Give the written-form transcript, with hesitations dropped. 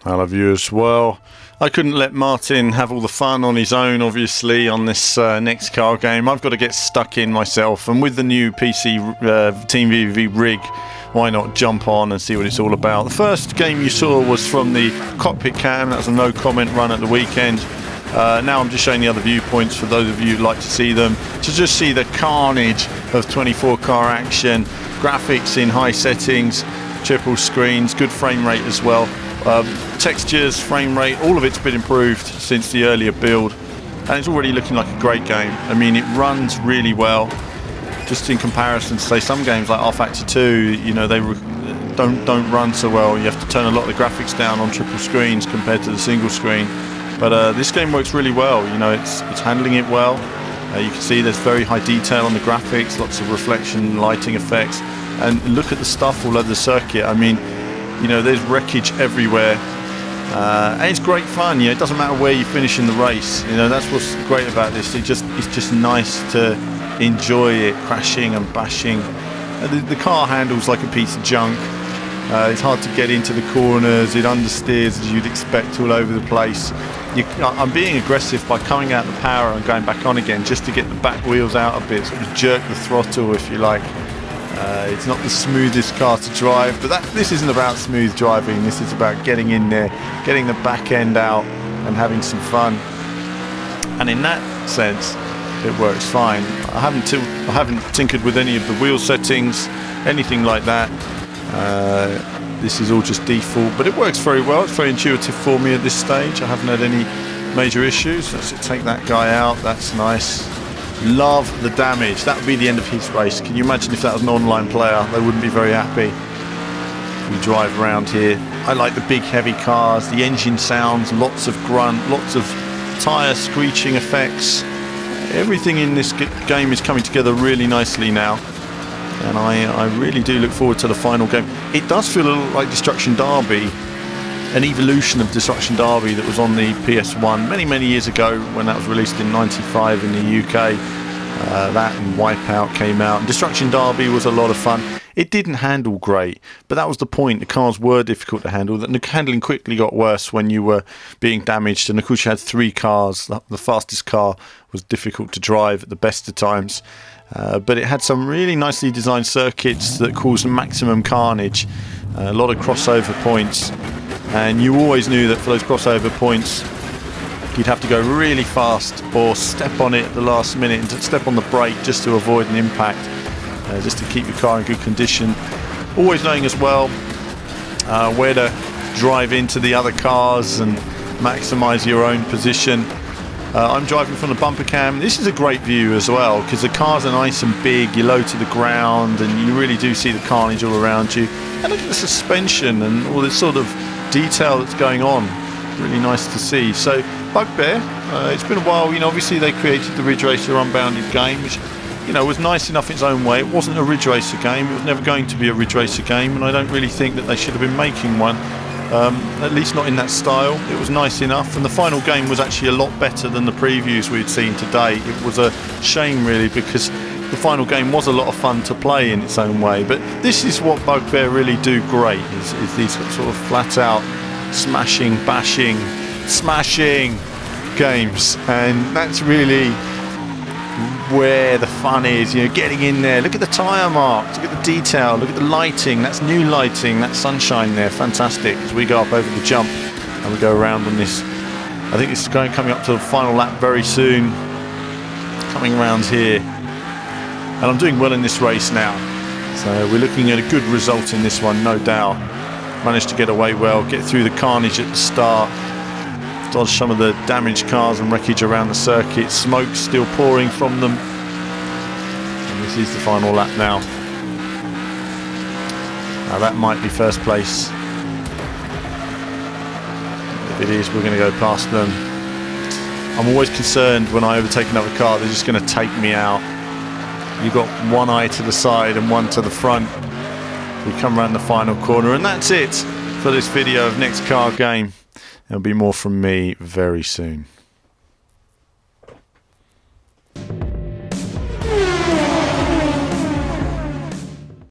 Hello viewers. Well, I couldn't let Martin have all the fun on his own, obviously, on this next car game. I've got to get stuck in myself, and with the new PC Team VV rig, why not jump on and see what it's all about. The first game you saw was from the cockpit cam. That was a no comment run at the weekend. Now I'm just showing the other viewpoints for those of you who'd like to see them, to just see the carnage of 24 car action, graphics in high settings, triple screens, good frame rate as well. Textures, frame rate, all of it's been improved since the earlier build, and it's already looking like a great game. I mean, it runs really well, just in comparison to, say, some games like R-Factor 2, you know, they don't run so well. You have to turn a lot of the graphics down on triple screens compared to the single screen. But this game works really well. You know, it's handling it well. You can see there's very high detail on the graphics, lots of reflection, lighting effects, and look at the stuff all over the circuit. I mean, you know, there's wreckage everywhere, and it's great fun. You know, it doesn't matter where you finish in the race. You know, that's what's great about this. It's just nice to enjoy it, crashing and bashing. The car handles like a piece of junk. It's hard to get into the corners. It understeers as you'd expect all over the place. I'm being aggressive by coming out the power and going back on again, just to get the back wheels out a bit, sort of jerk the throttle, if you like. It's not the smoothest car to drive, but this isn't about smooth driving. This is about getting in there, getting the back end out and having some fun. And in that sense, it works fine. I haven't tinkered with any of the wheel settings, anything like that. This is all just default, but it works very well. It's very intuitive for me at this stage. I haven't had any major issues. Let's take that guy out. That's nice. Love the damage. That would be the end of his race. Can you imagine if that was an online player? They wouldn't be very happy. We drive around here. I like the big heavy cars, the engine sounds, lots of grunt, lots of tyre screeching effects. Everything in this game is coming together really nicely now, and I really do look forward to the final game. It does feel a little like Destruction Derby, an evolution of Destruction Derby that was on the PS1 many years ago when that was released in '95 in the UK. That and Wipeout came out, and Destruction Derby was a lot of fun. It didn't handle great, but that was the point. The cars were difficult to handle. The handling quickly got worse when you were being damaged, and of course you had 3 cars. The fastest car was difficult to drive at the best of times, but it had some really nicely designed circuits that caused maximum carnage, a lot of crossover points, and you always knew that for those crossover points you'd have to go really fast or step on it at the last minute and step on the brake just to avoid an impact, just to keep your car in good condition. Always knowing as well where to drive into the other cars and maximise your own position. I'm driving from the bumper cam. This is a great view as well, because the cars are nice and big, you're low to the ground, and you really do see the carnage all around you. And look at the suspension and all this sort of detail that's going on. Really nice to see. So Bugbear, it's been a while. You know, obviously they created the Ridge Racer Unbounded game, which, you know, was nice enough in its own way. It wasn't a Ridge Racer game. It was never going to be a Ridge Racer game, and I don't really think that they should have been making one. At least not in that style. It was nice enough, and the final game was actually a lot better than the previews we'd seen today. It was a shame really, because the final game was a lot of fun to play in its own way. But this is what Bugbear really do great, is these sort of flat out smashing, bashing, smashing games, and that's really where the fun is. You know, getting in there. Look at the tyre marks, look at the detail, look at the lighting. That's new lighting, that sunshine there, fantastic. As we go up over the jump and we go around on this, I think it's coming up to the final lap very soon, coming around here, and I'm doing well in this race now, so we're looking at a good result in this one, no doubt. Managed to get away well, get through the carnage at the start, dodge some of the damaged cars and wreckage around the circuit, smoke still pouring from them, and this is the final lap now. Now that might be first place. If it is, we're going to go past them. I'm always concerned when I overtake another car, they're just going to take me out. You've got one eye to the side and one to the front. We come around the final corner, and that's it for this video of Next Car Game. There'll be more from me very soon.